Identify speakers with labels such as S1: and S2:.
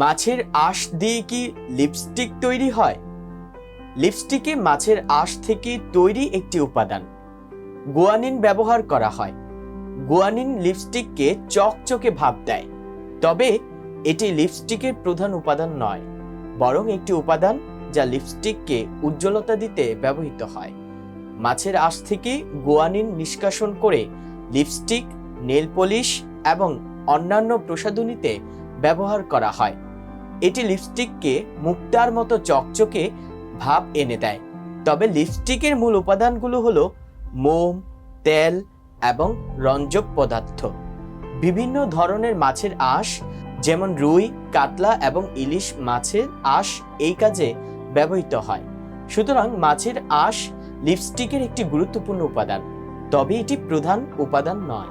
S1: মাছের আঁশ দিয়ে কি লিপস্টিক তৈরি হয়? লিপস্টিকে মাছের আঁশ থেকে তৈরি একটি উপাদান গুয়ানিন ব্যবহার করা হয়। গুয়ানিন লিপস্টিককে চকচকে ভাব দেয়, তবে এটি লিপস্টিকের প্রধান উপাদান নয়, বরং একটি উপাদান যা লিপস্টিককে উজ্জ্বলতা দিতে ব্যবহৃত হয়। মাছের আঁশ থেকে গুয়ানিন নিষ্কাশন করে লিপস্টিক, নেল পলিশ এবং অন্যান্য প্রসাধনীতে ব্যবহার করা হয়। এটি লিপস্টিককে মুক্তার মতো চকচকে ভাব এনে দেয়। তবে লিপস্টিকের মূল উপাদানগুলো হলো মোম, তেল এবং রঞ্জক পদার্থ। বিভিন্ন ধরনের মাছের আঁশ যেমন রুই, কাতলা এবং ইলিশ মাছের আঁশ এই কাজে ব্যবহৃত হয়। সুতরাং মাছের আঁশ লিপস্টিকের একটি গুরুত্বপূর্ণ উপাদান, তবে এটি প্রধান উপাদান নয়।